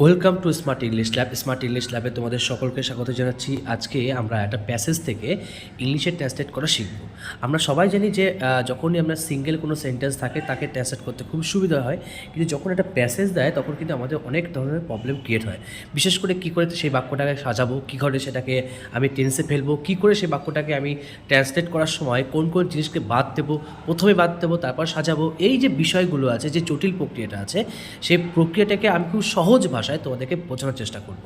Welcome to smart English lab. Smart English ল্যাবে তোমাদের সকলকে স্বাগত জানাচ্ছি। আজকে আমরা একটা প্যাসেজ থেকে ইংলিশে ট্রান্সলেট করা শিখব। আমরা সবাই জানি যে যখনই আমরা সিঙ্গেল কোনো সেন্টেন্স থাকে তাকে ট্রান্সলেট করতে খুব সুবিধা হয়, কিন্তু যখন একটা প্যাসেজ দেয় তখন কিন্তু আমাদের অনেক ধরনের প্রবলেম ক্রিয়েট হয়। বিশেষ করে কী করে সেই বাক্যটাকে সাজাবো, কী করে সেটাকে আমি টেন্সে ফেলবো, কী করে সেই বাক্যটাকে আমি ট্রান্সলেট করার সময় কোন কোন জিনিসকে বাদ দেবো, প্রথমে বাদ দেবো তারপর সাজাবো, এই যে বিষয়গুলো আছে, যে জটিল প্রক্রিয়াটা আছে, সেই প্রক্রিয়াটাকে আমি খুব সহজ ভাষায় তোমাদেরকে বোঝানোর চেষ্টা করব।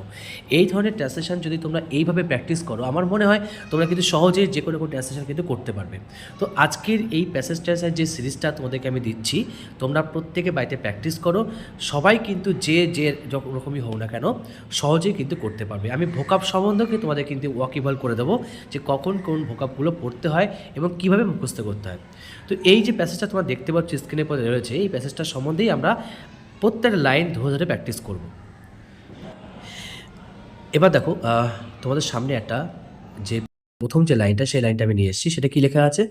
এই ধরনের ট্রান্সলেশন যদি তোমরা এইভাবে প্র্যাকটিস করো, আমার মনে হয় তোমরা কিন্তু সহজেই যে কোনো ট্রান্সলেশন কিন্তু করতে পারবে। তো আজকের এই প্যাসেজ ট্রান্সের যে সিরিজটা তোমাদেরকে আমি দিচ্ছি, তোমরা প্রত্যেকে বাড়িতে প্র্যাকটিস করো। সবাই কিন্তু যে যে রকমই হোক না কেন সহজেই কিন্তু করতে পারবে। আমি ভোকাব সম্বন্ধে তোমাদের কিন্তু ওয়াকিবল করে দেবো, যে কখন কোন ভোকাবগুলো পড়তে হয় এবং কীভাবে মুখস্থ করতে হয়। তো এই যে প্যাসেজটা তোমরা দেখতে পাচ্ছ স্ক্রিনের পরে রয়েছে, এই প্যাসেজটার সম্বন্ধেই আমরা প্রত্যেকটা লাইন ধরে ধরে প্র্যাকটিস করব। এবার দেখো, তোমাদের সামনে একটা যে প্রথম যে লাইনটা, সেই লাইনটা আমি নিয়ে এসেছি। সেটা কি লেখা আছে?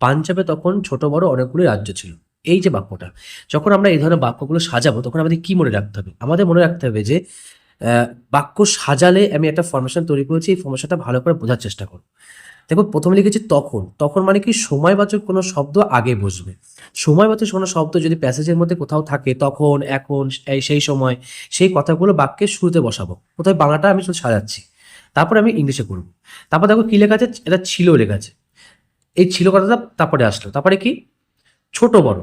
পাঞ্জাবে তখন ছোট বড় অনেকগুলো রাজ্য ছিল। এই যে বাক্যটা, যখন আমরা এই ধরনের বাক্যগুলো সাজাবো তখন আমাদের কি মনে রাখতে হবে? আমাদের মনে রাখতে হবে যে বাক্য সাজালে আমি একটা ফরমেশন তৈরি করেছি, এই ফরমেশনটা ভালো করে বোঝার চেষ্টা করব। দেখো, প্রথমে লিখেছি তখন। তখন মানে কি? সময়বাচক কোনো শব্দ আগে বসবে। সময়বাচক কোনো শব্দ যদি প্যাসেজের মধ্যে কোথাও থাকে, তখন, এখন, সেই সময়, সেই কথাগুলো বাক্যের শুরুতে বসাবো। প্রথমে বাংলাটা আমি শুধু সাজাচ্ছি, তারপরে আমি ইংলিশে করব। তারপর দেখো কি লেখা আছে, এটা ছিল লেখা আছে। এই ছিল কথাটা তারপরে আসলো। তারপরে কি? ছোট বড়।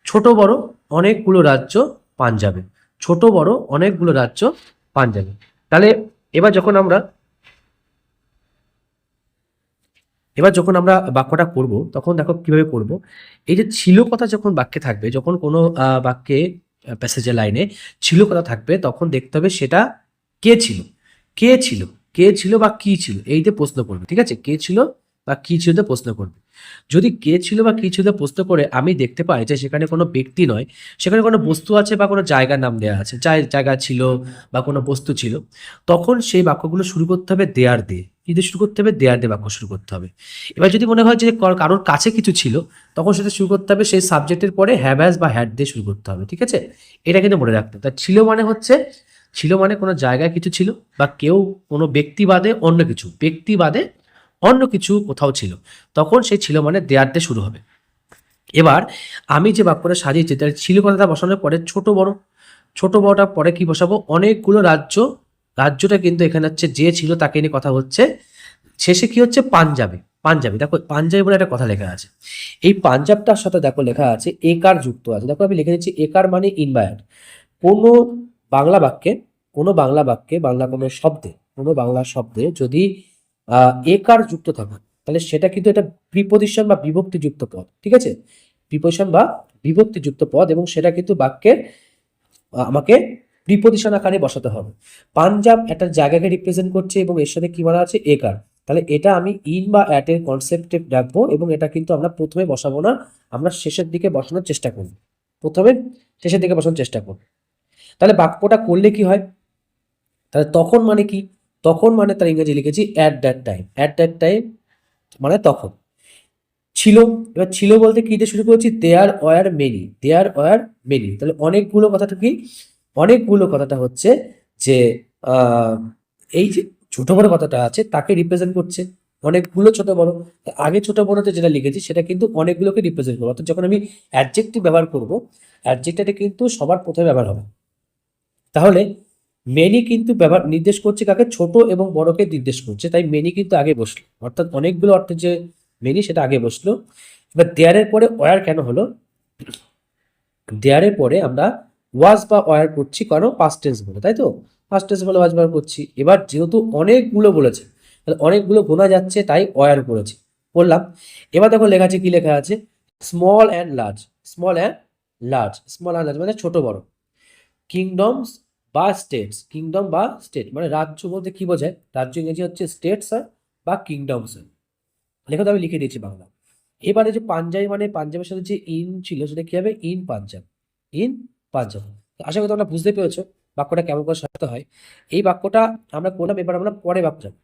ছোট বড় অনেকগুলো রাজ্য পাঞ্জাবে। ছোট বড় অনেকগুলো রাজ্য পাঞ্জাবে। তাহলে এবার যখন আমরা বাক্যটা করব, তখন দেখো কিভাবে করব। এই যে ছিল কথা যখন বাক্যে থাকবে, যখন কোনো বাক্যে, প্যাসেজের লাইনে ছিল কথা থাকবে, তখন দেখতে হবে সেটা কে ছিল। কে ছিল, কে ছিল বা কি ছিল, এইতে প্রশ্ন করবে। ঠিক আছে? কে ছিল বা কি ছিল প্রশ্ন করবে। যদি কে ছিল বা কি ছিল প্রশ্ন করে আমি দেখতে পাই যে সেখানে কোনো ব্যক্তি নয়, সেখানে কোনো বস্তু আছে বা কোনো জায়গার নাম দেওয়া আছে, জায়গা ছিল বা কোনো বস্তু ছিল, তখন সেই বাক্যগুলো শুরু করতে হবে দেয়ার দিয়ে। কি দিয়ে শুরু করতে হবে? দেয়ার দিয়ে বাক্য শুরু করতে হবে। এবার যদি মনে হয় যে কারোর কাছে কিছু ছিল, তখন সেটা শুরু করতে হবে সেই সাবজেক্টের পরে হ্যাভ হ্যাজ বা হ্যাড দিয়ে শুরু করতে হবে। ঠিক আছে? এটা কিন্তু মনে রাখতে হবে। তা ছিল মানে হচ্ছে, ছিল মানে কোনো জায়গায় কিছু ছিল, বা কেউ, কোনো ব্যক্তি বাদে অন্য কিছু, ব্যক্তি বাদে অন্য কিছু কোথাও ছিল, তখন সেই ছিল মানে দেয়ার দিয়ে শুরু হবে। এবার আমি যে বাক্যটা সাজিয়েছি, তার ছিল কথাটা বসানোর পরে ছোট বড়, ছোট বড়টা পরে কি বসাবো? অনেকগুলো রাজ্য। রাজ্যটা কিন্তু এখানে হচ্ছে যে ছিল তাকে নিয়ে কথা হচ্ছে। শেষে কি হচ্ছে? পাঞ্জাবে। পাঞ্জাবি। দেখো, পাঞ্জাবি বলে একটা কথা লেখা আছে। এই পাঞ্জাবটার সাথে দেখো লেখা আছে একার যুক্ত আছে। দেখো আমি লিখে দিচ্ছি একার মানে ইন বা অ্যাট। কোনো বাংলা বাক্যে, বাংলা কোনো শব্দে, কোনো বাংলা শব্দে যদি একার যুক্ত থাকে, তাহলে সেটা কিন্তু এটা প্রিপোজিশন বা বিভক্তিযুক্ত পদ। ঠিক আছে? প্রিপোজিশন বা বিভক্তিযুক্ত পদ, এবং সেটা কিন্তু বাক্যের আমাকে প্রিপোজিশন আকারে বসাতে হবে। পাঞ্জাব একটা জায়গাকে রিপ্রেজেন্ট করছে এবং এর সাথে কি বলা আছে? একার। তাহলে এটা আমি ইন বা অ্যাট এর কনসেপ্টে রাখবো, এবং এটা কিন্তু আমরা প্রথমে বসাবো না, আমরা শেষের দিকে বসানোর চেষ্টা করব। প্রথমে শেষের দিকে বসানোর চেষ্টা করব। তাহলে বাক্যটা করলে কি হয়? তাহলে তখন মানে কি? তখন মানে তার ইংরেজি লিখেছি at that time. At that time মানে তখন। ছিল, এবার ছিল বলতে কি দিয়ে শুরু করেছি? There were many. There were many. তাহলে অনেকগুলো কথাটা কি? অনেকগুলো কথাটা হচ্ছে যে আহ, এই যে ছোট বড় কথাটা আছে তাকে রিপ্রেজেন্ট করছে। অনেকগুলো ছোট বড়, আগে ছোট বড়তে যেটা লিখেছি সেটা কিন্তু অনেকগুলোকে রিপ্রেজেন্ট করবো। অর্থাৎ যখন আমি অ্যাডজেক্টিভ ব্যবহার করবো, অ্যাডজেক্টিভটা কিন্তু সবার প্রথমে ব্যবহার হবে। তাহলে মেনি কিন্তু ব্যবহার নির্দেশ করছে কাকে? ছোট এবং বড়কে নির্দেশ করছে, তাই মেনি কিন্তু আগে বসলো। অর্থাৎ অনেকগুলো অর্থে যে মেনি, সেটা আগে বসলো। এবার দেয়ারের পরে ওয়ার কেন হলো? দেয়ারের পরে আমরা ওয়াজ বা ওয়ার করছি, কারণ পাস্ট টেন্স বলে, তাই তো? পাস্ট টেন্স বলে ওয়াজ ব্যবহার করছি। এবার যেহেতু অনেকগুলো বলেছে, তাহলে অনেকগুলো গোনা যাচ্ছে, তাই ওয়ার করেছি, বললাম। এবার দেখো লেখা আছে, কি লেখা আছে? Small and large. Small and large. Small and large মানে ছোট বড়। কিংডমস বা স্টেটস। কিংডম বা স্টেট মানে রাজ্য বলতে কি বোঝায়? রাজ্য ইংরেজি হচ্ছে স্টেটস হয় বা কিংডমস হয়। লেখা তো আমি লিখে দিয়েছি বাংলা। এবারে যে পাঞ্জাবি মানে পাঞ্জাবের সাথে যে ইন ছিল, সেটা কি হবে? ইন পাঞ্জাব। ইন পাঞ্জাব। তো আশা করি তোমরা বুঝতে পেরেছো বাক্যটা কেমন করে সাজাতে হয়। এই বাক্যটা আমরা করলাম, এবার আমরা পরে বাক্য যাব।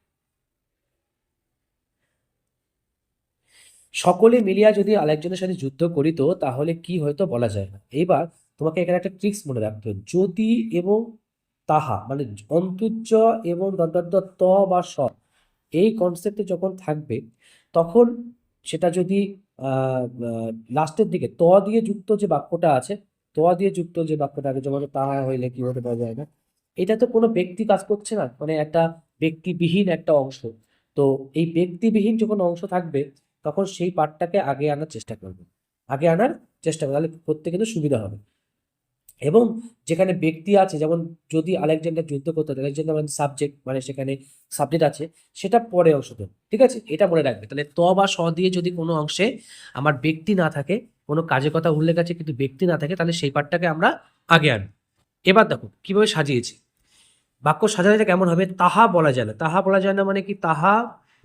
সকলে মিলিয়া যদি আরেকজনের সাথে যুদ্ধ করিত, তাহলে কি হয়তো বলা যায় না। এইবার তোমাকে এখানে একটা ট্রিক্স মনে রাখতে হবে। যদি এবং তাহা, মানে অন্তুজ এবং ত বা স, এই কনসেপ্টে যখন থাকবে তখন সেটা যদি লাস্টের দিকে ত দিয়ে যুক্ত যে বাক্যটা আছে, ত দিয়ে যুক্ত যে বাক্যটা আছে, যেমন তাহা হইলে কি হতে পারা যায় না, এটা তো কোনো ব্যক্তি কাজ করছে না, মানে একটা ব্যক্তিবিহীন একটা অংশ। তো এই ব্যক্তিবিহীন যখন অংশ থাকবে তখন সেই পার্টটাকে আগে আনার চেষ্টা করবে, আগে আনার চেষ্টা করবে, তাহলে করতে কিন্তু সুবিধা হবে। এবং যেখানে ব্যক্তি আছে, যেমন যদি আলেকজান্ডার যুদ্ধ করতে হয়, আলেকজান্ডার মানে সাবজেক্ট, মানে সেখানে সাবজেক্ট আছে, সেটা পরে অংশ দেবে, ঠিক আছে, এটা মনে রাখবে। তাহলে ত বা স দিয়ে যদি কোনো অংশে আমার ব্যক্তি না থাকে, কোনো কাজের কথা উল্লেখ আছে কিন্তু ব্যক্তি না থাকে, তাহলে সেই পার্টটাকে আমরা আগে আনি। এবার দেখো কিভাবে সাজিয়েছি। বাক্য সাজানোটা কেমন হবে, তাহা বলা যায় না, তাহা বলা যায় না মানে কি, তাহা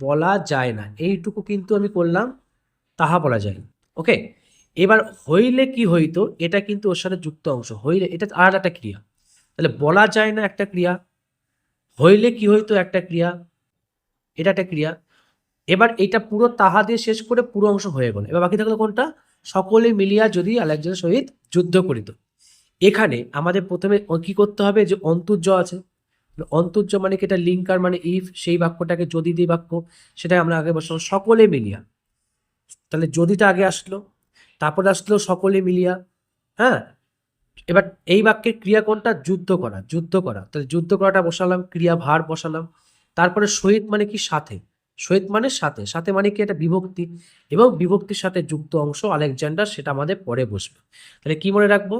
বলা যায় না, এইটুকু কিন্তু আমি করলাম, তাহা বলা যায় না, ওকে। এবার হইলে কি হইতো, এটা কিন্তু ওর সাথে যুক্ত অংশ, হইলে এটা আর একটা ক্রিয়া, তাহলে বলা যায় না একটা ক্রিয়া, হইলে কি হইতো একটা ক্রিয়া, এটা একটা ক্রিয়া। এবার এটা পুরো তাহা দিয়ে শেষ করে পুরো অংশ হয়ে গেল, এবার বাকি থাকলো কোনটা, সকলে মিলিয়া যদি আলেকজান্ডার সহিত যুদ্ধ করিত। এখানে আমাদের প্রথমে কি করতে হবে, যে অন্তুজ আছে, অন্তুজ মানে কি, এটা লিঙ্কার মানে ইফ, সেই বাক্যটাকে যদি দিয়ে বাক্য, সেটা আমরা আগে বসলাম সকলে মিলিয়া, তাহলে যদিটা আগে আসলো, তারপরে আসলো সকলে মিলিয়া, হ্যাঁ। এবার এই বাক্যের ক্রিয়া কোনটা, যুদ্ধ করা, যুদ্ধ করা, তাহলে যুদ্ধ করাটা বসালাম, ক্রিয়া ভার বসালাম। তারপরে সহিত মানে কি, সাথে, সহিত মানে সাথে, সাথে মানে কি এটা বিভক্তি, এবং বিভক্তির সাথে যুক্ত অংশ আলেকজান্ডার, সেটা আমাদের পরে বসবে। তাহলে কি মনে রাখবো,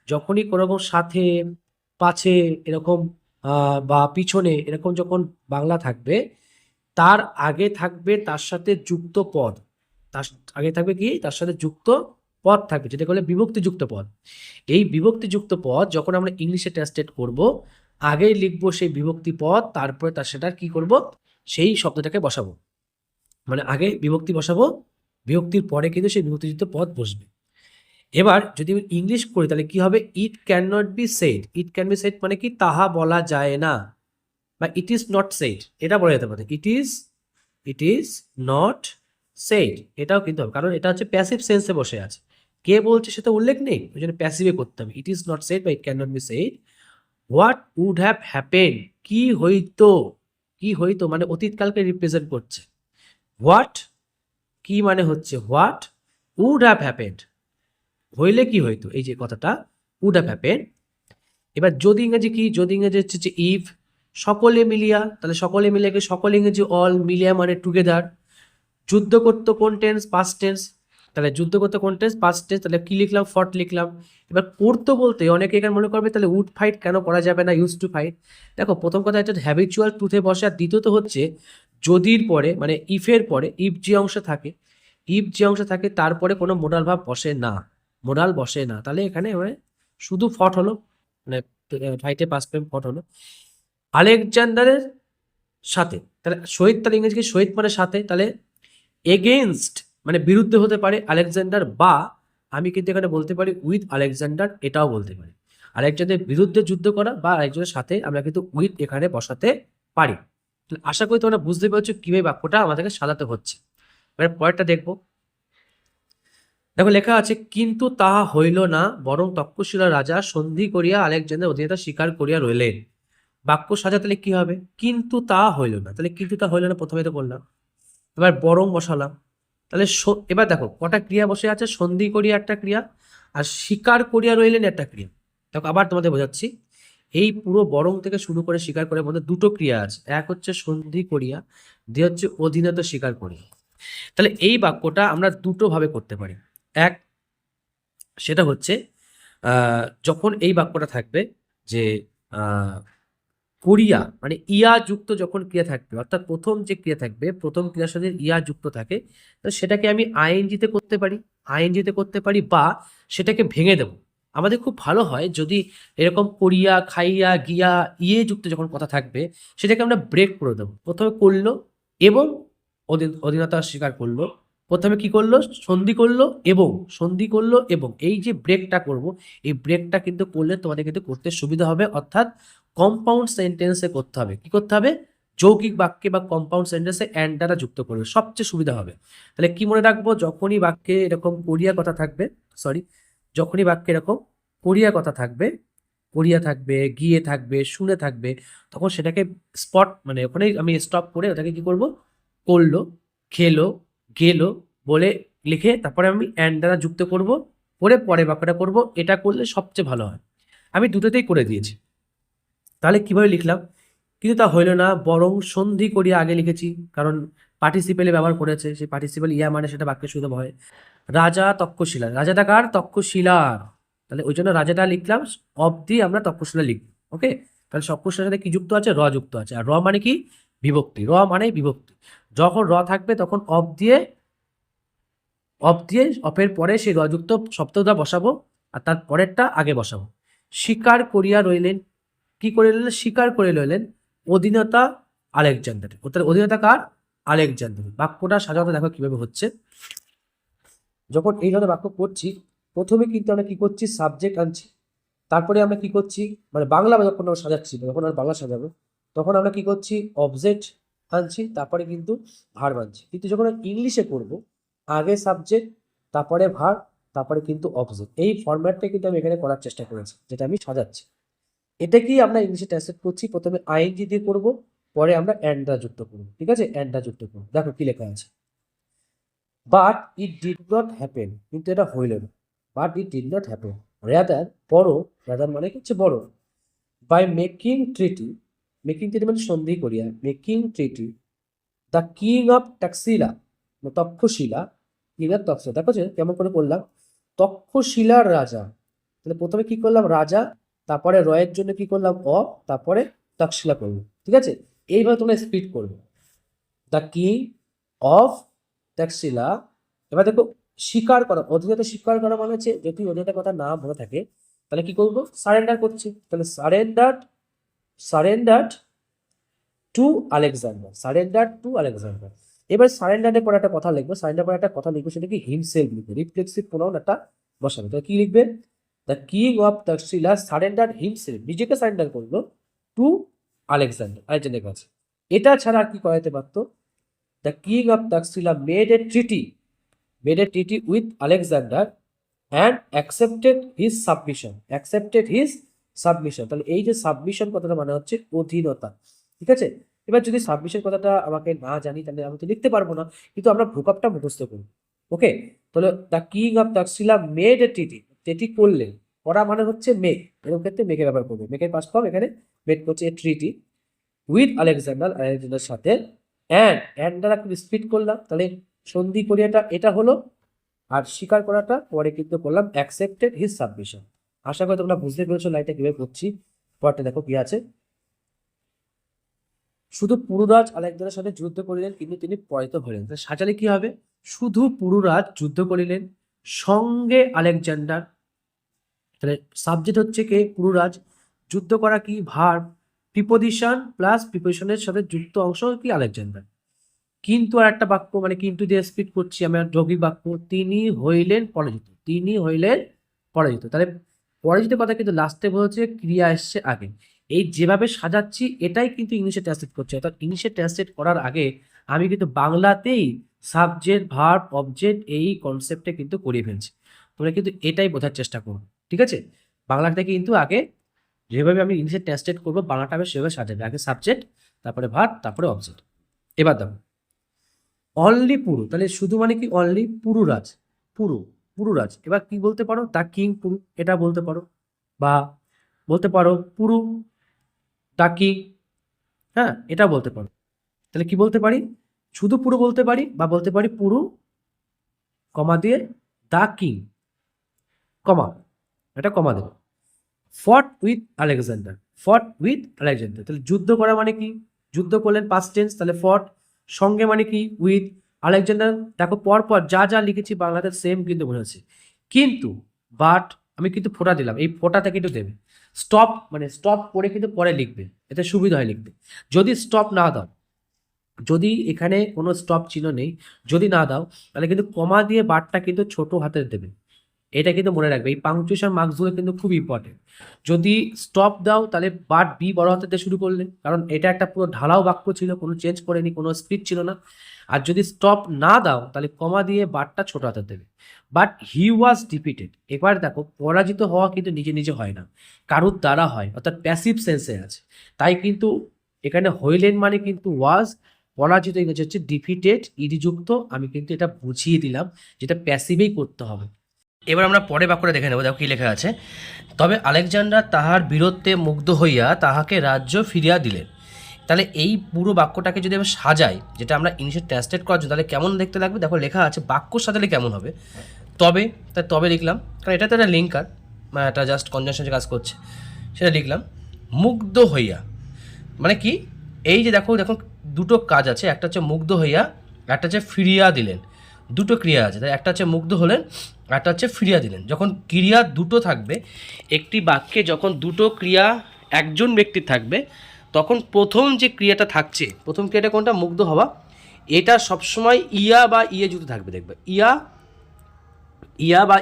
যখনই কোনো রকম সাথে, পাছে এরকম বা পিছনে এরকম যখন বাংলা থাকবে, তার আগে থাকবে তার সাথে যুক্ত পদ, তার আগে থাকবে কি, তার সাথে যুক্ত পদ থাকবে, যেটা বলে বিভক্তিযুক্ত পদ। এই বিভক্তিযুক্ত পদ যখন আমরা ইংলিশে ট্রান্সলেট করব, আগেই লিখবো সেই বিভক্তি পদ, তারপরে তার সেটা কি করব, সেই শব্দটাকে বসাবো, মানে আগে বিভক্তি বসাবো, বিভক্তির পরে কিন্তু সেই বিভক্তিযুক্ত পদ বসবে। এবার যদি আমি ইংলিশ করি তাহলে কি হবে, ইট can not be shed, it can be shed মানে কি, তাহা বলা যায় না, বা ইট ইজ নট সেড, এটা বলা যেতে পারে, ইট ইজ নট সেড, এটাও কিন্তু হবে, কারণ এটা হচ্ছে প্যাসিভ সেন্সে বসে আছে, কে বলছে সেটা উল্লেখ নেই, ওই জন্য প্যাসিভে করতে হবে, ইট ইজ নট সেড বা it can not be said. What would have happen, কি হইতো, কি হইতো মানে অতীতকালকে রিপ্রেজেন্ট করছে। হোয়াট কি মানে হচ্ছে হোয়াট উড হ্যাভ হ্যাপেন্ড, হইলে কি হইতো, এই যে কথাটা উড হ্যাভ হ্যাপেন্ড। এবার যদি ইংরেজি কি, যদি ইংরেজি হচ্ছে যে ইফ, সকলে মিলিয়া, তাহলে সকলে মিলিয়া কি, সকলে ইংরেজি অল, মিলিয়া মানে টুগেদার। যুদ্ধ করতো কোন টেন্স, পাস্ট টেন্স, তাহলে যুদ্ধ করতো কোন টেন্স, পাস্ট টেন্স, তাহলে কি লিখলাম, ফট লিখলাম। এবার করতো বলতে অনেকে এখানে মনে করবে তাহলে উড ফাইট কেন করা যাবে না, ইউজ টু ফাইট। দেখো প্রথম কথা এটা হ্যাবিচুয়াল ট্রুথে বসে, আর দ্বিতীয়ত হচ্ছে যদির পরে মানে ইফের পরে, ইফ যে অংশ থাকে, ইফ যে অংশ থাকে তারপরে কোনো মোডাল ভাব বসে না, মোডাল বসে না, তাহলে এখানে মানে শুধু ফট হলো, মানে ফাইটে পাস পেম ফট হলো। আলেকজান্ডারের সাথে, তাহলে শহীদ, তাহলে ইংরেজি কি, শহীদ মানে সাথে, তাহলে এগেইনস্ট মানে বিরুদ্ধে হতে পারে আলেকজান্ডার, বা আমি কিন্তু এখানে বলতে পারি উইথ আলেকজান্ডার, এটাও বলতে পারি, আলেকজান্ডারের বিরুদ্ধে যুদ্ধ করা বা আরেকজনের সাথে আমরা কিন্তু উইথ এখানে বসাতে পারি। তাহলে আশা করি তোমরা বুঝতে পারছো কিভাবে বাক্যটা আমাদেরকে সাজাতে হচ্ছে। এবার পরেরটা দেখবো। দেখো লেখা আছে, কিন্তু তাহা হইল না, বরং তক্ষশিলা রাজা সন্ধি করিয়া আলেকজান্ডার অধীনতা স্বীকার করিয়া রইলেন। বাক্য সাজাতে কি হবে, কিন্তু তা হইল না, তাহলে কিন্তু তা হইল না প্রথমে তো বললাম, এবার বরং বসালাম, তাহলে এবার দেখো কটা ক্রিয়া বসে আছে, সন্ধি করিয়া একটা ক্রিয়া, আর স্বীকার করিয়া রইলেন একটা ক্রিয়া। দেখো আবার তোমাদের বোঝাচ্ছি, এই পুরো বরং থেকে শুরু করে স্বীকার করার মধ্যে দুটো ক্রিয়া আছে, এক হচ্ছে সন্ধি করিয়া, দুই হচ্ছে অধীনতা স্বীকার করিয়া। তাহলে এই বাক্যটা আমরা দুটো ভাবে করতে পারি। এক, সেটা হচ্ছে যখন এই বাক্যটা থাকবে যে করিয়া মানে ইয়া যুক্ত যখন ক্রিয়া থাকবে, অর্থাৎ প্রথম যে ক্রিয়া থাকবে, প্রথম ক্রিয়ার সাথে ইয়া যুক্ত থাকে, তো সেটাকে আমি আইএনজিতে করতে পারি, আইএনজিতে করতে পারি, বা সেটাকে ভেঙে দেব। আমাদের খুব ভালো হয় যদি এরকম করিয়া, খাইয়া, গিয়া, ইয়ে যুক্ত যখন কথা থাকবে, সেটাকে আমরা ব্রেক করে দেবো। প্রথমে করলো এবং অধীনতা স্বীকার করলো, প্রথমে কি করলো, সন্ধি করলো এবং, সন্ধি করলো এবং, এই যে ব্রেকটা করব, এই ব্রেকটা কিন্তু করলে তোমাদের কিন্তু করতে সুবিধা হবে, অর্থাৎ কম্পাউন্ড সেন্টেন্সে করতে হবে, কি করতে হবে, যৌগিক বাক্যে বা কম্পাউন্ড সেন্টেন্সে অ্যান্ড দ্বারা যুক্ত করবে, সবচেয়ে সুবিধা হবে। তাহলে কি মনে রাখবো, যখনই বাক্যে এরকম কোরিয়া কথা থাকবে, সরি, যখনই বাক্যে এরকম কোরিয়া কথা থাকবে, করিয়া থাকবে, গিয়ে থাকবে, শুনে থাকবে, তখন সেটাকে স্পট মানে ওখানেই আমি স্টপ করে ওটাকে কি করব, করলো, খেলো, গেলো বলে লিখে তারপরে আমি অ্যান্ড দ্বারা যুক্ত করব, করে পরে বাক্যটা করব। এটা করলে সবচেয়ে ভালো হয়। আমি দুটোতেই করে দিয়েছি। তাহলে কিভাবে লিখলাম? কিন্তু তা হইল না, বরং সন্ধি করিয়া আগে লিখেছি, কারণ পার্টিসিপেলে ব্যবহার করেছে, সেই পার্টিসিপেল ইয়া মানে সেটা বাক্যের সুবিধা হয়। রাজা তক্ষশিলা, রাজাটা কার? তক্ষশিলার। তাহলে ওই জন্য রাজাটা লিখলাম, অব দিয়ে আমরা তক্ষশিলা লিখব। ওকে, তাহলে তক্ষশিলার সাথে কি যুক্ত আছে? র যুক্ত আছে। আর র মানে কি? বিভক্তি। র মানে বিভক্তি। যখন র থাকবে তখন অব দিয়ে অপের পরে সেই রযুক্ত শব্দটা বসাবো, আর তার পরেরটা আগে বসাবো। স্বীকার করিয়া রইলেন, কি করে রইলেন? স্বীকার করে রইলেন অধীনতা আলেকজান্ডার। ওটার অধীনতা কার? আলেকজান্ডার। বাক্যটা সাজাতে দেখো কিভাবে হচ্ছে। যখন এই ধরনের বাক্য করছি, প্রথমে কিন্তু আমরা কি করছি? সাবজেক্ট আনছি, তারপরে আমরা কি করছি, মানে বাংলা যখন আমরা সাজাচ্ছি, যখন আমরা বাংলা সাজাবো তখন আমরা কি করছি? অবজেক্ট আনছি, তারপরে কিন্তু ভার্ব আনছি। কিন্তু যখন ইংলিশে করব, আগে সাবজেক্ট, তারপরে ভার্ব, তারপরে কিন্তু অবজেক্ট। এই ফরম্যাটটা কিন্তু আমি এখানে করার চেষ্টা করেছি, যেটা আমি সাজাচ্ছি। এটা কি আমরা ইংলিশে ট্রান্সলেট করছি, প্রথমে আইএনজি দিয়ে করব, পরে আমরা অ্যান্ডা যুক্ত করব। ঠিক আছে, অ্যান্ডা যুক্ত করব। দেখো কি লেখা আছে, but it did not happen, কিন্তু এটা হইল না। But it did not happen, rather, বড়, রেদার মানে হচ্ছে বড়, বাই মেকিং ট্রিটি, মেকিং ট্রিটি মানে সন্ধি করিয়া, making treaty the king of Taxila, Takshashila, king of Takshashila. দেখো যে কেমন করে করলাম, তক্ষশিলার রাজা। তাহলে প্রথমে কি করলাম? রাজা, তারপরে রয়ের জন্য কি করলাম? তারপরে তক্ষশিলা করবো। ঠিক আছে, এইভাবে তোমরা স্পিড করবে। The king of Taxila. এবার দেখো, স্বীকার করা, অধীনতা স্বীকার করা মানে হচ্ছে যদি অধীনতার কথা না মনে থাকে তাহলে কি করবো? সারেন্ডার করছি। তাহলে surrender to Alexander, surrender to Alexander. এবার সারেন্ডারের পরে একটা কথা লিখবো, সারেন্ডার পরে একটা কথা লিখবো, সেটা কি? হিমসেলফ লিখবে, রিফ্লেক্সিভ প্রোনাউন একটা বসাবে। তাহলে কি লিখবে? The king of Takshashila surrender himself, নিজেকে সারেন্ডার করলো টু আলেকজান্ডারের কাছে। এটা ছাড়া আর কি করাতে পারতো? The king of Taxila made a treaty with Alexander and accepted his submission. তাহলে এই যে সাবমিশন কথাটা মানে হচ্ছে অধীনতা। ঠিক আছে, এবার যদি সাবমিশন কথাটা আমাকে না জানি তাহলে আমি তো লিখতে পারবো না, কিন্তু আমরা ভোকাবটা মুখস্থ করি। ওকে, তাহলে the king of Taxila made a treaty করলেন, করা মানে হচ্ছে মেক, এরকম ক্ষেত্রে মেকে ব্যবহার করবে, মেকের পাস্ট ফর্ম এখানে মেড করছে এ ট্রিটি উইথ আলেকজান্ডারের সাথে, অ্যান্ড দ্বারা স্পিড করলাম, তাহলে সন্ধি করিয়াটা এটা হলো, আর স্বীকার করাটা পরে কিন্তু করলাম অ্যাকসেপ্টেড হিজ সাবমিশন। আশা করি তোমরা বুঝতে পেরেছো লাইনটা কিভাবে করছি। পরটা দেখো কি আছে, শুধু পুরুরাজ আলেকজান্ডারের সাথে যুদ্ধ করিলেন কিন্তু তিনি পরাজিত হইলেন। তাহলে সাজালে কি হবে? শুধু পুরুরাজ যুদ্ধ করিলেন, সঙ্গে আলেকজান্ডার। তাহলে সাবজেক্ট হচ্ছে কে? পুরুরাজ। যুদ্ধ করা কি? ভার্ব। প্রিপোজিশন প্লাস প্রিপোজিশনের সাথে যুক্ত অংশ কি? আলেকজান্ডার। কিন্তু আর একটা বাক্য, মানে কিন্তু দিয়ে স্পিড করছি আমি, আর যৌগিক বাক্য, তিনি হইলেন পরাজিত, তিনি হইলেন পরাজিত। তাহলে পরাজিত কথা কিন্তু লাস্টে বলছে, ক্রিয়া এসছে আগে। এই যেভাবে সাজাচ্ছি এটাই কিন্তু ইংলিশে ট্রান্সলেট করছে, অর্থাৎ ইংলিশে ট্রান্সলেট করার আগে আমি কিন্তু বাংলাতেই সাবজেক্ট ভার্ব অবজেক্ট এই কনসেপ্টে কিন্তু করিয়ে ফেলছি। তোমরা কিন্তু এটাই বোঝার চেষ্টা করো। ঠিক আছে, বাংলাতে কিন্তু আগে যেভাবে আমি ইংলিশে ট্রান্সলেট করবো বাংলাটা আমি সেভাবে সাজাবে, আগে সাবজেক্ট, তারপরে ভার্ব, তারপরে অবজেক্ট। এবার দেখো, অনলি পুরু, তাহলে শুধু মানে কি? অনলি পুরুরাজ, পুরুরাজ। এবার কি বলতে পারো? দ্য কিং পুরু, এটা বলতে পারো, বা বলতে পারো পুরু দ্য কিং। হ্যাঁ, এটা বলতে পারো। তাহলে কি বলতে পারি? শুধু পুরু বলতে পারি, বা বলতে পারি পুরু কমা দিয়ে দ্য কিং কমা, এটা কমা দেবো। ফট উইথ আলেকজান্ডার, তাহলে যুদ্ধ করা মানে কি? যুদ্ধ করলেন, পাস্ট টেন্স, তাহলে ফট। সঙ্গে মানে কি? With Alexander. দেখো পরপর যা যা লিখেছি বাংলাতে সেম কিন্তু বোঝাচ্ছে, কিন্তু বাট আমি কিন্তু ফোঁটা দিলাম, এই ফোঁটাটা কিন্তু দেবে। স্টপ মানে স্টপ করে কিন্তু পরে লিখবে, এতে সুবিধা হয় লিখতে। যদি স্টপ না দাও, যদি এখানে কোনো স্টপ চিহ্ন নেই, যদি না দাও, তাহলে কিন্তু কমা দিয়ে বারটা কিন্তু ছোট হাতের দেবে। এটা কিন্তু মনে রাখবে, এই পাংচুয়েশন মার্কসগুলো কিন্তু খুব ইম্পর্টেন্ট। যদি স্টপ দাও তাহলে বাট বি বড় হাতে দিয়ে শুরু করলে, কারণ এটা একটা পুরো ঢালাও বাক্য ছিল, কোনো চেঞ্জ করেনি, কোনো স্পিড ছিল না। আর যদি স্টপ না দাও তাহলে কমা দিয়ে বাটটা ছোট হাতে দেবে। বাট হি ওয়াজ ডিফিটেড, এবার দেখো পরাজিত হওয়া কিন্তু নিজে নিজে হয় না, কারুর দ্বারা হয়, অর্থাৎ প্যাসিভ সেন্সে আছে। তাই কিন্তু এখানে হইলেন মানে কিন্তু ওয়াজ, পরাজিত ইংরেজি হচ্ছে ডিফিটেড, ইডিযুক্ত। আমি কিন্তু এটা বুঝিয়ে দিলাম যেটা প্যাসিভেই করতে হবে। এবার আমরা পরে বাক্যটা দেখে নেবো, দেখো কি লেখা আছে। তবে আলেকজান্ডার তাহার বীরত্বে মুগ্ধ হইয়া তাহাকে রাজ্য ফিরিয়া দিলেন। তাহলে এই পুরো বাক্যটাকে যদি আমি সাজাই, যেটা আমরা ইংলিশে ট্রান্সলেট করার জন্য, তাহলে কেমন দেখতে লাগবে দেখো, লেখা আছে বাক্য সাজালে কেমন হবে। তবে, তাই তবে লিখলাম, কারণ এটা তো একটা লিঙ্কার, মানে একটা জাস্ট কনজাংশন কাজ করছে, সেটা লিখলাম। মুগ্ধ হইয়া মানে কি, এই যে দেখো দেখো দুটো কাজ আছে, একটা হচ্ছে মুগ্ধ হইয়া, একটা হচ্ছে ফিরিয়া দিলেন। দুটো ক্রিয়া আছে, তাই একটা হচ্ছে মুগ্ধ হলেন, একটা হচ্ছে ফিরিয়া দিলেন। যখন ক্রিয়া দুটো থাকবে একটি বাক্যে, যখন দুটো ক্রিয়া একজন ব্যক্তির থাকবে, তখন প্রথম যে ক্রিয়াটা থাকছে, প্রথম ক্রিয়াটা কোনটা, মুগ্ধ হওয়া, এটা সবসময় ইয়া বা ইয়ে যুক্ত থাকবে। দেখবে ইয়া বা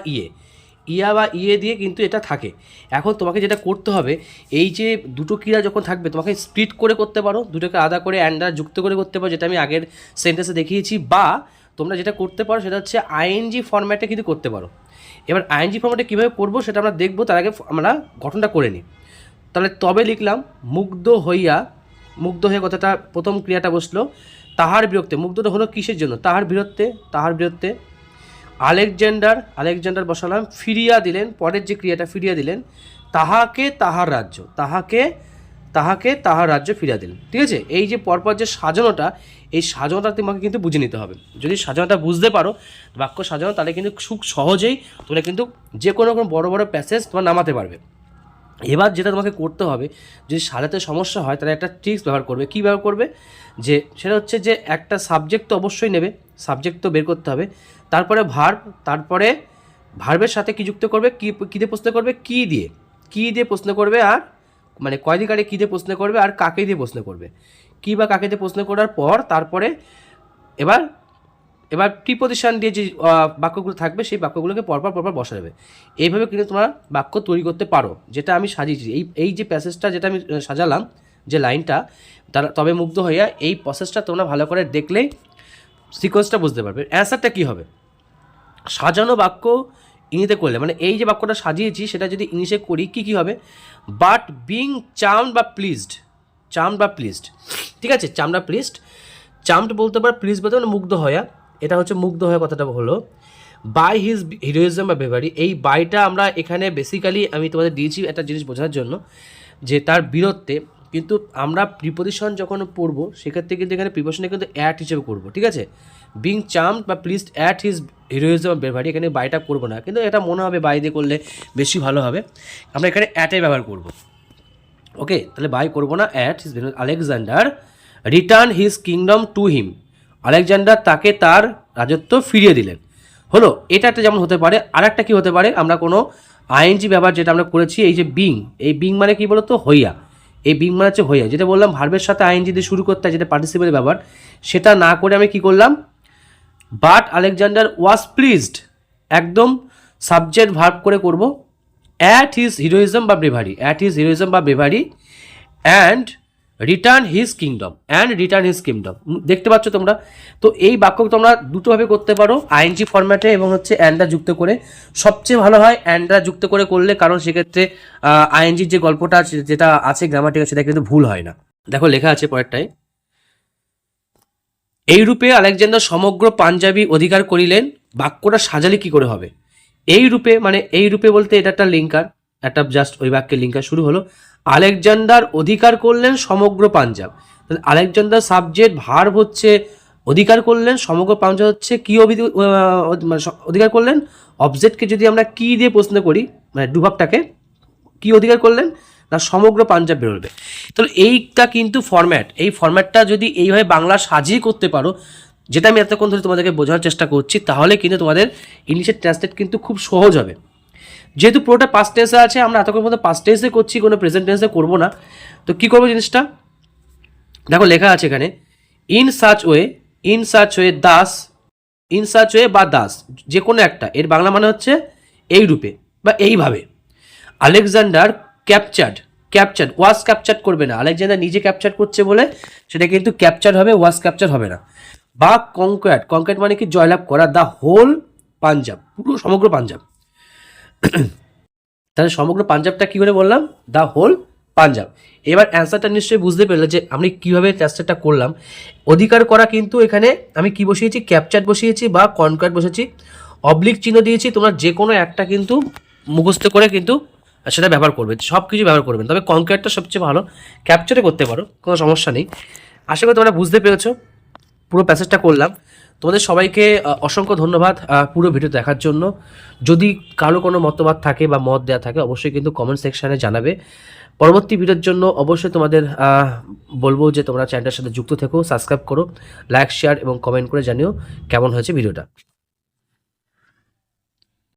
ইয়ে দিয়ে কিন্তু এটা থাকে। এখন তোমাকে যেটা করতে হবে, এই যে দুটো ক্রিয়া যখন থাকবে, তোমাকে স্প্লিট করে করতে পারো, দুটোকে আলাদা করে অ্যান্ড দ্বারা যুক্ত করে করতে পারো, যেটা আমি আগের সেন্টেন্সে দেখিয়েছি। বা তোমরা যেটা করতে পারো সেটা হচ্ছে আইএনজি ফরম্যাটে কিন্তু করতে পারো। এবার আইএনজি ফরম্যাটে কীভাবে করবো সেটা আমরা দেখবো, তার আগে আমরা গঠনটা করে নিই। তাহলে তবে লিখলাম মুগ্ধ হয়ে কথাটা প্রথম ক্রিয়াটা বসলো তাহার বিরক্তে। মুগ্ধটা হলো কিসের জন্য, তাহার বিরক্তে। আলেকজান্ডার বসালাম, ফিরিয়া দিলেন, পরের যে ক্রিয়াটা ফিরিয়া দিলেন, তাহাকে তাহার রাজ্য ফিরিয়া দিলেন। ঠিক আছে, এই যে পরপর যে সাজানোটা, এই সাজানোটা তোমাকে কিন্তু বুঝে নিতে হবে। যদি সাজানোটা বুঝতে পারো, বাক্য সাজানো, তাহলে কিন্তু খুব সহজেই তোমরা কিন্তু যে কোনো বড় বড় প্যাসেজ তোমার নামাতে পারবে। এবার যেটা তোমাকে করতে হবে, যদি সাজাতে সমস্যা হয় তাহলে একটা ট্রিক্স ব্যবহার করবে। কী ব্যবহার করবে, যে সেটা হচ্ছে যে একটা সাবজেক্ট তো অবশ্যই নেবে, সাবজেক্ট তো বের করতে হবে, তারপরে ভার্ব, তারপরে ভার্বের সাথে কী যুক্ত করবে, কী দিয়ে প্রশ্ন করবে, কী দিয়ে প্রশ্ন করবে, আর মানে কয়দিকারে কী দিয়ে প্রশ্ন করবে, আর কাকে দিয়ে প্রশ্ন করবে, কী বা কাকে দিয়ে প্রশ্ন করার পর তারপরে এবার প্রিপজিশন দিয়ে যে বাক্যগুলো থাকবে, সেই বাক্যগুলোকে পরপর বসাবে। এইভাবে কিন্তু তোমরা বাক্য তৈরি করতে পারো, যেটা আমি সাজিয়েছি। এই যে প্যাসেজটা যেটা আমি সাজালাম, যে লাইনটা, তবে মুগ্ধ হইয়া, এই প্রসেসটা তোমরা ভালো করে দেখলেই সিকোয়েন্সটা বুঝতে পারবে। অ্যান্সারটা কী হবে, সাজানো বাক্য ইংলিশে করলে, মানে এই যে বাক্যটা সাজিয়েছি সেটা যদি ইংলিশে করি কী হবে, বাট বিং চার্মড বা প্লিজড। ঠিক আছে, চার্মড বলতে পারে, প্লিজ বলতে পারে মুগ্ধ হয়া। এটা হচ্ছে মুগ্ধ হয়ে কথাটা হলো। বাই হিজ হিরোইজম বা বেভারি, এই বাইটা আমরা এখানে বেসিক্যালি আমি তোমাদের দিয়েছি একটা জিনিস বোঝার জন্য, যে তার বীরত্বে। কিন্তু আমরা প্রিপোজিশন যখন পড়বো সেক্ষেত্রে কিন্তু এখানে প্রিপোজিশনে কিন্তু অ্যাট হিসেবে করবো। ঠিক আছে, বিং চার্মড বা প্লিজড অ্যাট হিজ হিরোইজম বা বেভারি, এখানে বাইটা করবো না, কিন্তু এটা মনে হবে বাই দিয়ে করলে বেশি ভালো হবে। আমরা এখানে অ্যাটে ব্যবহার করবো। ওকে, তাহলে বাই করবো না, at his Alexander return his kingdom to him, Alexander তাকে তার রাজত্ব ফিরিয়ে দিলেন। হলো, এটা একটা যেমন হতে পারে। আর একটা কী হতে পারে, আমরা কোনো আইএনজি ব্যবহার যেটা আমরা করেছি, এই যে বিং মানে কি বলতো, হইয়া। এই বিং মানে হচ্ছে হইয়া, যেটা বললাম ভার্বের সাথে আইএনজি দিয়ে শুরু করতে হয়, যেটা পার্টিসিপেল ব্যবহার, সেটা না করে আমি কি করলাম, বাট আলেকজান্ডার ওয়াজ প্লিজড, একদম সাবজেক্ট ভার্ব করে করব, অ্যাট হিজ হিরোইজম বা bravery and return his kingdom দেখতে পাচ্ছ তোমরা। তো এই বাক্য তোমরা দুটোভাবে করতে পারো, আইএনজি ফরম্যাটে এবং হচ্ছে অ্যান্ডা যুক্ত করে। সবচেয়ে ভালো হয় অ্যান্ডা যুক্ত করে করলে, কারণ সেক্ষেত্রে আইএনজির যে গল্পটা যেটা আছে গ্রামাটিক্যাল, সেটা কিন্তু ভুল হয় না। দেখো লেখা আছে পরেরটায়, এই রূপে আলেকজান্ডার সমগ্র পাঞ্জাবি অধিকার করিলেন। বাক্যটা সাজালে কি করে হবে, এই রূপে বলতে এটা একটা লিঙ্কার, একটা জাস্ট ওই বাক্যের লিঙ্কার। শুরু হলো আলেকজান্ডার অধিকার করলেন সমগ্র পাঞ্জাব, আলেকজান্ডার সাবজেক্ট, ভার্ব হচ্ছে অধিকার করলেন, সমগ্র পাঞ্জাব হচ্ছে কি অধিকার করলেন, অবজেক্টকে যদি আমরা কি দিয়ে প্রশ্ন করি, মানে ডুভাবটাকে, কি অধিকার করলেন না সমগ্র পাঞ্জাব বেরোবে। তাহলে এইটা কিন্তু ফরম্যাট, এই ফরম্যাটটা যদি এইভাবে বাংলা সাজিয়ে করতে পারো, যেটা আমি এতক্ষণ ধরে তোমাদেরকে বোঝানোর চেষ্টা করছি, তাহলে কিন্তু তোমাদের ইংলিশের ট্রান্সলেট কিন্তু খুব সহজ হবে। যেহেতু পুরোটা পাস্ট টেন্সে আছে, আমরা এতক্ষণ মধ্যে পাস্ট টেন্সে করছি, কোনো প্রেজেন্ট টেন্সে করবো না। তো কী করবো জিনিসটা দেখো, লেখা আছে এখানে, ইন সাচ ওয়ে বা দাস, যে কোনো একটা, এর বাংলা মানে হচ্ছে এই রূপে বা এইভাবে। আলেকজান্ডার ক্যাপচার্ড ওয়াজ ক্যাপচার করবে না। আলেকজান্ডার নিজে ক্যাপচার করছে বলে সেটা কিন্তু ক্যাপচার হবে, ওয়াজ ক্যাপচার হবে না। বা কনকোয়ার্ড মানে কি জয়লাভ করা, দ্য হোল পাঞ্জাব, পুরো সমগ্র পাঞ্জাব। তাহলে সমগ্র পাঞ্জাবটা কি করে বললাম, দ্য হোল পাঞ্জাব। এবার অ্যান্সারটা নিশ্চয়ই বুঝতে পারলে যে আমি কীভাবে টেস্টটা করলাম। অধিকার করা কিন্তু এখানে আমি কি বসিয়েছি, ক্যাপচার বসিয়েছি বা কনকোয়ার্ড বসেছি, অবলিক চিহ্ন দিয়েছি। তোমরা যে কোনো একটা কিন্তু মুখস্থ করে কিন্তু সেটা ব্যবহার করবে, সব কিছু ব্যবহার করবেন, তবে কনকোয়ার্ডটা সবচেয়ে ভালো। ক্যাপচারে করতে পারো, কোনো সমস্যা নেই। আশা করি তোমরা বুঝতে পেরেছো। পুরো প্যাসেজটা করলাম। তোমাদের সবাইকে অসংখ্য ধন্যবাদ পুরো ভিডিও দেখার জন্য। যদি কারো কোনো মতবাদ থাকে বা মত দেওয়া থাকে অবশ্যই কিন্তু কমেন্ট সেকশানে জানাবে। পরবর্তী ভিডিওর জন্য অবশ্যই তোমাদের বলবো যে তোমরা চ্যানেলটার সাথে যুক্ত থেকো, সাবস্ক্রাইব করো, লাইক শেয়ার এবং কমেন্ট করে জানিও কেমন হয়েছে ভিডিওটা।